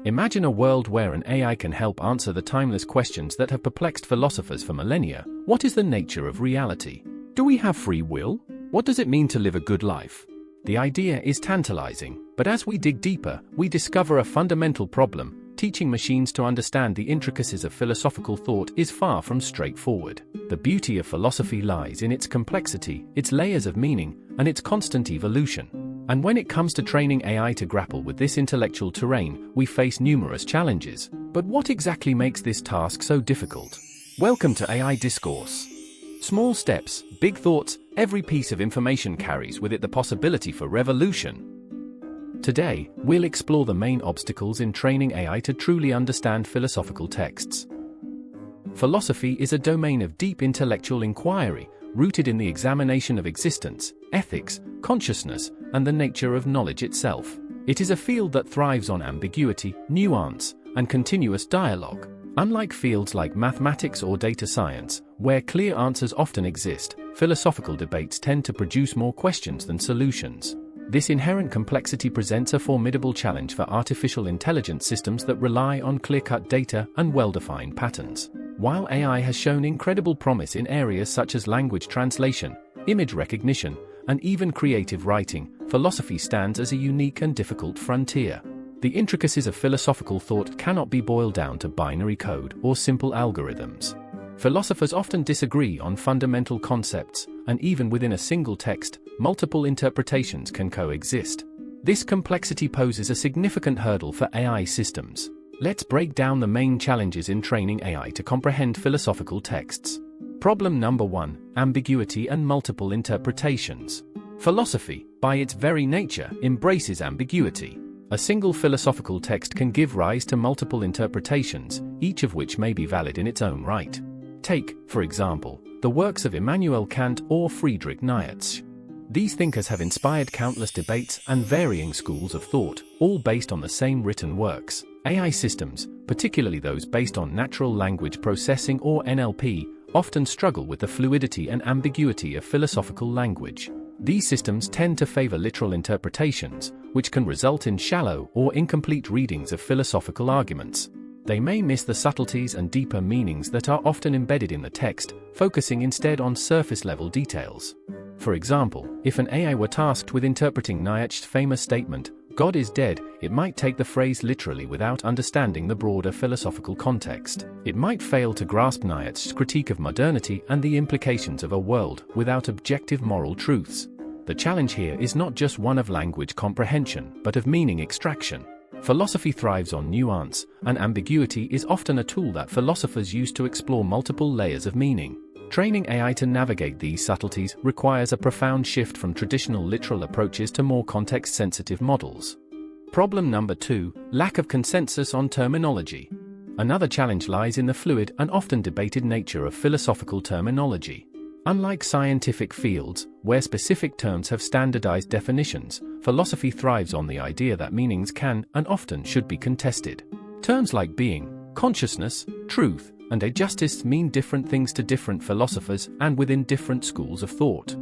Imagine a world where an AI can help answer the timeless questions that have perplexed philosophers for millennia. What is the nature of reality? Do we have free will? What does it mean to live a good life? The idea is tantalizing, but as we dig deeper, we discover a fundamental problem. Teaching machines to understand the intricacies of philosophical thought is far from straightforward. The beauty of philosophy lies in its complexity, its layers of meaning, and its constant evolution. And when it comes to training AI to grapple with this intellectual terrain, we face numerous challenges. But what exactly makes this task so difficult? Welcome to AI Discourse. Small steps, big thoughts, every piece of information carries with it the possibility for revolution. Today, we'll explore the main obstacles in training AI to truly understand philosophical texts. Philosophy is a domain of deep intellectual inquiry, rooted in the examination of existence, ethics, consciousness, and the nature of knowledge itself. It is a field that thrives on ambiguity, nuance, and continuous dialogue. Unlike fields like mathematics or data science, where clear answers often exist, philosophical debates tend to produce more questions than solutions. This inherent complexity presents a formidable challenge for artificial intelligence systems that rely on clear-cut data and well-defined patterns. While AI has shown incredible promise in areas such as language translation, image recognition, and even creative writing, philosophy stands as a unique and difficult frontier. The intricacies of philosophical thought cannot be boiled down to binary code or simple algorithms. Philosophers often disagree on fundamental concepts, and even within a single text, multiple interpretations can coexist. This complexity poses a significant hurdle for AI systems. Let's break down the main challenges in training AI to comprehend philosophical texts. Problem number 1: ambiguity and multiple interpretations. Philosophy, by its very nature, embraces ambiguity. A single philosophical text can give rise to multiple interpretations, each of which may be valid in its own right. Take, for example, the works of Immanuel Kant or Friedrich Nietzsche. These thinkers have inspired countless debates and varying schools of thought, all based on the same written works. AI systems, particularly those based on natural language processing or NLP, often struggle with the fluidity and ambiguity of philosophical language. These systems tend to favor literal interpretations, which can result in shallow or incomplete readings of philosophical arguments. They may miss the subtleties and deeper meanings that are often embedded in the text, focusing instead on surface-level details. For example, if an AI were tasked with interpreting Nietzsche's famous statement, "God is dead," it might take the phrase literally without understanding the broader philosophical context. It might fail to grasp Nietzsche's critique of modernity and the implications of a world without objective moral truths. The challenge here is not just one of language comprehension, but of meaning extraction. Philosophy thrives on nuance, and ambiguity is often a tool that philosophers use to explore multiple layers of meaning. Training AI to navigate these subtleties requires a profound shift from traditional literal approaches to more context-sensitive models. Problem number 2: lack of consensus on terminology. Another challenge lies in the fluid and often debated nature of philosophical terminology. Unlike scientific fields, where specific terms have standardized definitions, philosophy thrives on the idea that meanings can and often should be contested. Terms like being, consciousness, truth, and justice mean different things to different philosophers and within different schools of thought.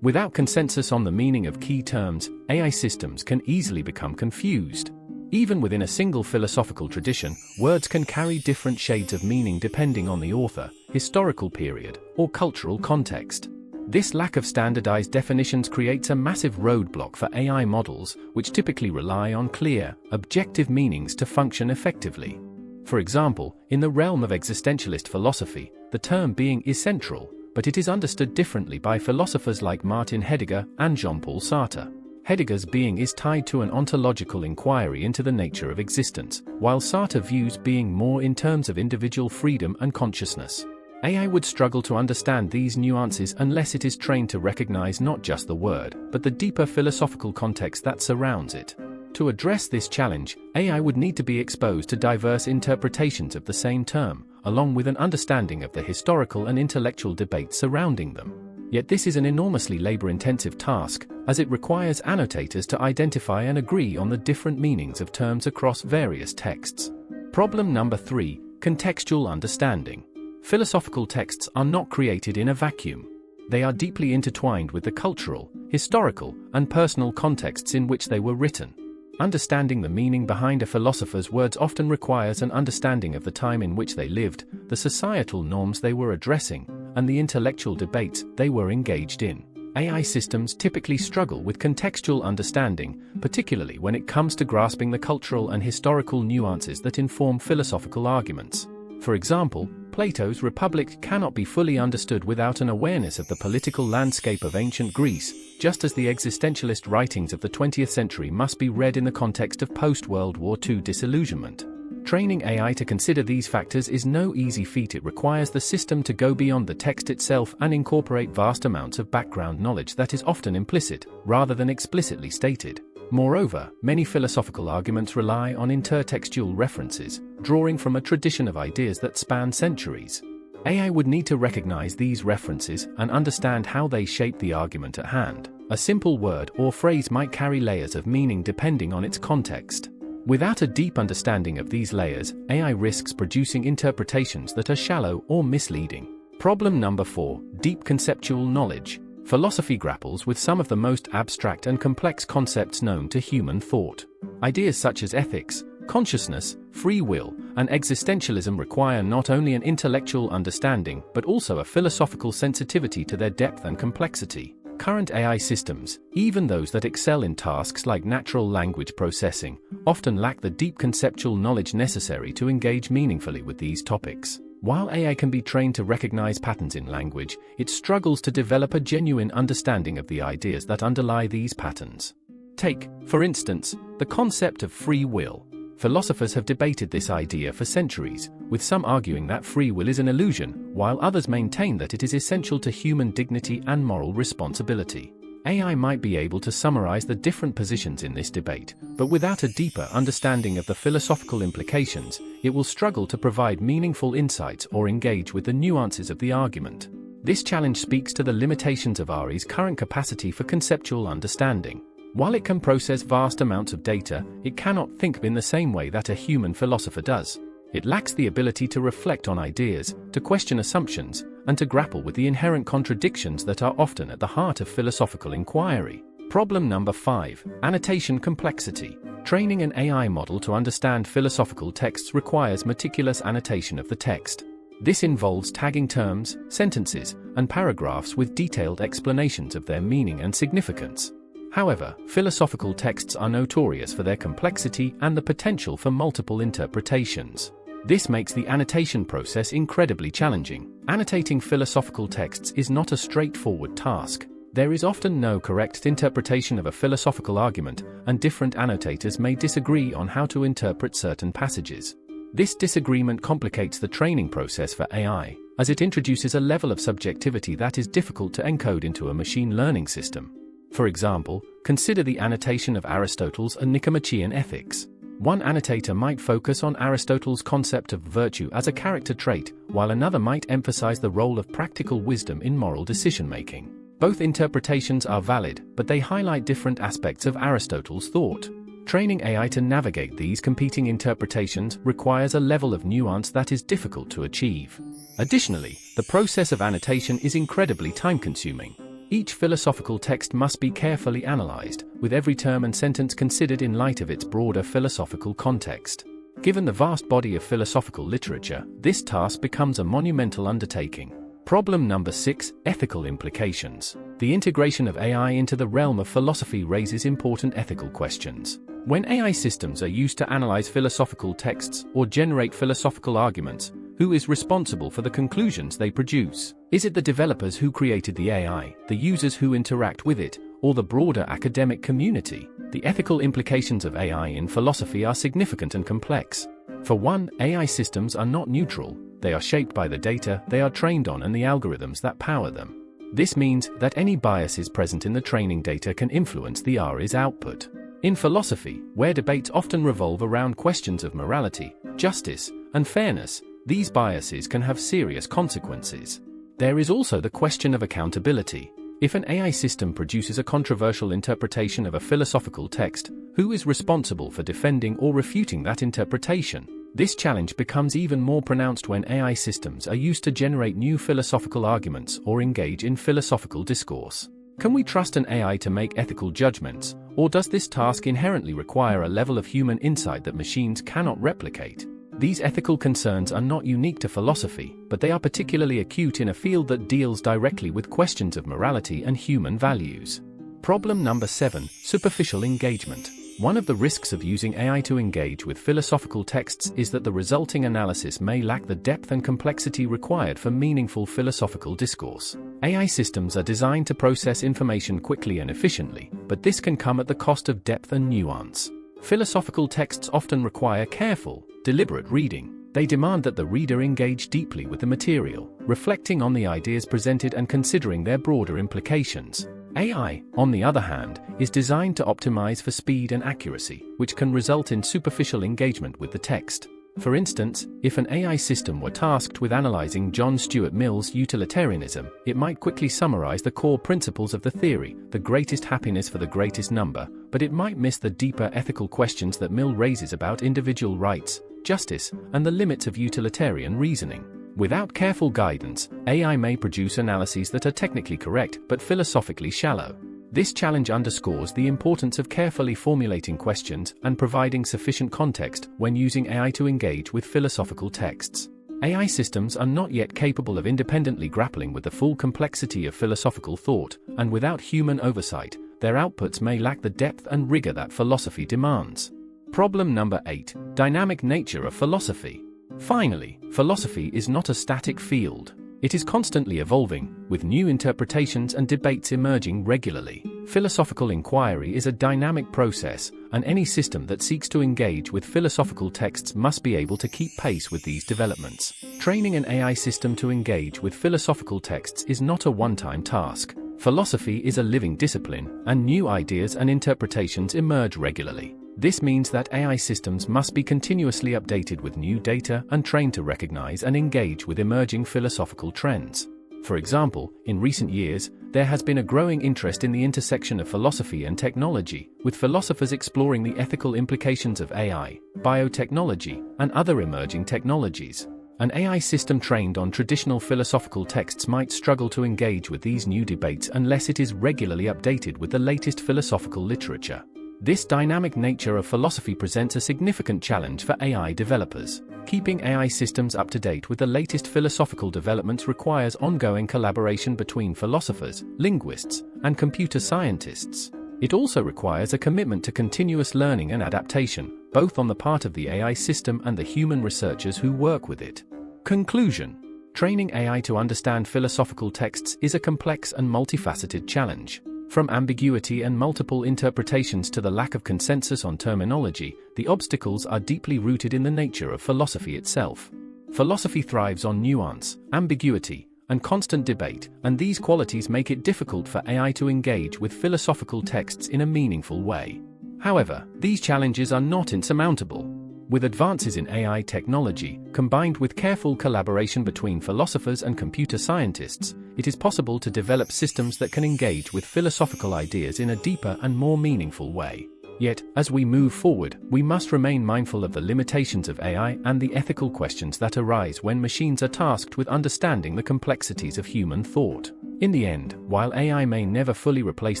Without consensus on the meaning of key terms, AI systems can easily become confused. Even within a single philosophical tradition, words can carry different shades of meaning depending on the author, historical period, or cultural context. This lack of standardized definitions creates a massive roadblock for AI models, which typically rely on clear, objective meanings to function effectively. For example, in the realm of existentialist philosophy, the term being is central, but it is understood differently by philosophers like Martin Heidegger and Jean-Paul Sartre. Heidegger's being is tied to an ontological inquiry into the nature of existence, while Sartre views being more in terms of individual freedom and consciousness. AI would struggle to understand these nuances unless it is trained to recognize not just the word, but the deeper philosophical context that surrounds it. To address this challenge, AI would need to be exposed to diverse interpretations of the same term, along with an understanding of the historical and intellectual debates surrounding them. Yet this is an enormously labor-intensive task, as it requires annotators to identify and agree on the different meanings of terms across various texts. Problem number 3: contextual understanding. Philosophical texts are not created in a vacuum. They are deeply intertwined with the cultural, historical, and personal contexts in which they were written. Understanding the meaning behind a philosopher's words often requires an understanding of the time in which they lived, the societal norms they were addressing, and the intellectual debates they were engaged in. AI systems typically struggle with contextual understanding, particularly when it comes to grasping the cultural and historical nuances that inform philosophical arguments. For example, Plato's Republic cannot be fully understood without an awareness of the political landscape of ancient Greece, just as the existentialist writings of the 20th century must be read in the context of post-World War II disillusionment. Training AI to consider these factors is no easy feat. It requires the system to go beyond the text itself and incorporate vast amounts of background knowledge that is often implicit, rather than explicitly stated. Moreover, many philosophical arguments rely on intertextual references, drawing from a tradition of ideas that span centuries. AI would need to recognize these references and understand how they shape the argument at hand. A simple word or phrase might carry layers of meaning depending on its context. Without a deep understanding of these layers, AI risks producing interpretations that are shallow or misleading. Problem number 4: deep conceptual knowledge. Philosophy grapples with some of the most abstract and complex concepts known to human thought. Ideas such as ethics, consciousness, free will, and existentialism require not only an intellectual understanding but also a philosophical sensitivity to their depth and complexity. Current AI systems, even those that excel in tasks like natural language processing, often lack the deep conceptual knowledge necessary to engage meaningfully with these topics. While AI can be trained to recognize patterns in language, it struggles to develop a genuine understanding of the ideas that underlie these patterns. Take, for instance, the concept of free will. Philosophers have debated this idea for centuries, with some arguing that free will is an illusion, while others maintain that it is essential to human dignity and moral responsibility. AI might be able to summarize the different positions in this debate, but without a deeper understanding of the philosophical implications, it will struggle to provide meaningful insights or engage with the nuances of the argument. This challenge speaks to the limitations of AI's current capacity for conceptual understanding. While it can process vast amounts of data, it cannot think in the same way that a human philosopher does. It lacks the ability to reflect on ideas, to question assumptions, and to grapple with the inherent contradictions that are often at the heart of philosophical inquiry. Problem number 5: annotation complexity. Training an AI model to understand philosophical texts requires meticulous annotation of the text. This involves tagging terms, sentences, and paragraphs with detailed explanations of their meaning and significance. However, philosophical texts are notorious for their complexity and the potential for multiple interpretations. This makes the annotation process incredibly challenging. Annotating philosophical texts is not a straightforward task. There is often no correct interpretation of a philosophical argument, and different annotators may disagree on how to interpret certain passages. This disagreement complicates the training process for AI, as it introduces a level of subjectivity that is difficult to encode into a machine learning system. For example, consider the annotation of Aristotle's Nicomachean Ethics. One annotator might focus on Aristotle's concept of virtue as a character trait, while another might emphasize the role of practical wisdom in moral decision-making. Both interpretations are valid, but they highlight different aspects of Aristotle's thought. Training AI to navigate these competing interpretations requires a level of nuance that is difficult to achieve. Additionally, the process of annotation is incredibly time-consuming. Each philosophical text must be carefully analyzed, with every term and sentence considered in light of its broader philosophical context. Given the vast body of philosophical literature, this task becomes a monumental undertaking. Problem number 6: ethical implications. The integration of AI into the realm of philosophy raises important ethical questions. When AI systems are used to analyze philosophical texts or generate philosophical arguments, who is responsible for the conclusions they produce? Is it the developers who created the AI, the users who interact with it, or the broader academic community? The ethical implications of AI in philosophy are significant and complex. For one, AI systems are not neutral. They are shaped by the data they are trained on and the algorithms that power them. This means that any biases present in the training data can influence the AI's output. In philosophy, where debates often revolve around questions of morality, justice, and fairness, these biases can have serious consequences. There is also the question of accountability. If an AI system produces a controversial interpretation of a philosophical text, who is responsible for defending or refuting that interpretation? This challenge becomes even more pronounced when AI systems are used to generate new philosophical arguments or engage in philosophical discourse. Can we trust an AI to make ethical judgments, or does this task inherently require a level of human insight that machines cannot replicate? These ethical concerns are not unique to philosophy, but they are particularly acute in a field that deals directly with questions of morality and human values. Problem number 7: superficial engagement. One of the risks of using AI to engage with philosophical texts is that the resulting analysis may lack the depth and complexity required for meaningful philosophical discourse. AI systems are designed to process information quickly and efficiently, but this can come at the cost of depth and nuance. Philosophical texts often require careful, deliberate reading. They demand that the reader engage deeply with the material, reflecting on the ideas presented and considering their broader implications. AI, on the other hand, is designed to optimize for speed and accuracy, which can result in superficial engagement with the text. For instance, if an AI system were tasked with analyzing John Stuart Mill's utilitarianism, it might quickly summarize the core principles of the theory, the greatest happiness for the greatest number, but it might miss the deeper ethical questions that Mill raises about individual rights, justice, and the limits of utilitarian reasoning. Without careful guidance, AI may produce analyses that are technically correct but philosophically shallow. This challenge underscores the importance of carefully formulating questions and providing sufficient context when using AI to engage with philosophical texts. AI systems are not yet capable of independently grappling with the full complexity of philosophical thought, and without human oversight, their outputs may lack the depth and rigor that philosophy demands. Problem number 8: dynamic nature of philosophy. Finally, philosophy is not a static field. It is constantly evolving, with new interpretations and debates emerging regularly. Philosophical inquiry is a dynamic process, and any system that seeks to engage with philosophical texts must be able to keep pace with these developments. Training an AI system to engage with philosophical texts is not a one-time task. Philosophy is a living discipline, and new ideas and interpretations emerge regularly. This means that AI systems must be continuously updated with new data and trained to recognize and engage with emerging philosophical trends. For example, in recent years, there has been a growing interest in the intersection of philosophy and technology, with philosophers exploring the ethical implications of AI, biotechnology, and other emerging technologies. An AI system trained on traditional philosophical texts might struggle to engage with these new debates unless it is regularly updated with the latest philosophical literature. This dynamic nature of philosophy presents a significant challenge for AI developers. Keeping AI systems up to date with the latest philosophical developments requires ongoing collaboration between philosophers, linguists, and computer scientists. It also requires a commitment to continuous learning and adaptation, both on the part of the AI system and the human researchers who work with it. Conclusion: training AI to understand philosophical texts is a complex and multifaceted challenge. From ambiguity and multiple interpretations to the lack of consensus on terminology, the obstacles are deeply rooted in the nature of philosophy itself. Philosophy thrives on nuance, ambiguity, and constant debate, and these qualities make it difficult for AI to engage with philosophical texts in a meaningful way. However, these challenges are not insurmountable. With advances in AI technology, combined with careful collaboration between philosophers and computer scientists, it is possible to develop systems that can engage with philosophical ideas in a deeper and more meaningful way. Yet, as we move forward, we must remain mindful of the limitations of AI and the ethical questions that arise when machines are tasked with understanding the complexities of human thought. In the end, while AI may never fully replace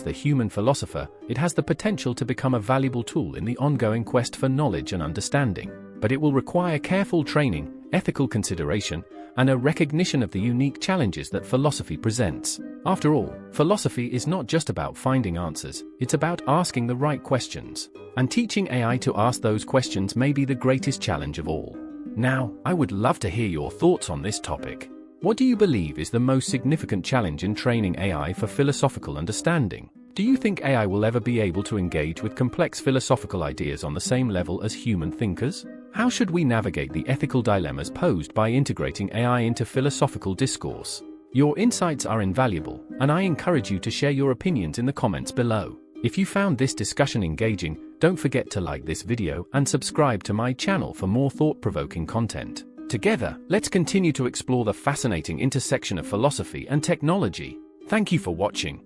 the human philosopher, it has the potential to become a valuable tool in the ongoing quest for knowledge and understanding. But it will require careful training, ethical consideration, and a recognition of the unique challenges that philosophy presents. After all, philosophy is not just about finding answers, it's about asking the right questions. And teaching AI to ask those questions may be the greatest challenge of all. Now, I would love to hear your thoughts on this topic. What do you believe is the most significant challenge in training AI for philosophical understanding? Do you think AI will ever be able to engage with complex philosophical ideas on the same level as human thinkers? How should we navigate the ethical dilemmas posed by integrating AI into philosophical discourse? Your insights are invaluable, and I encourage you to share your opinions in the comments below. If you found this discussion engaging, don't forget to like this video and subscribe to my channel for more thought-provoking content. Together, let's continue to explore the fascinating intersection of philosophy and technology. Thank you for watching.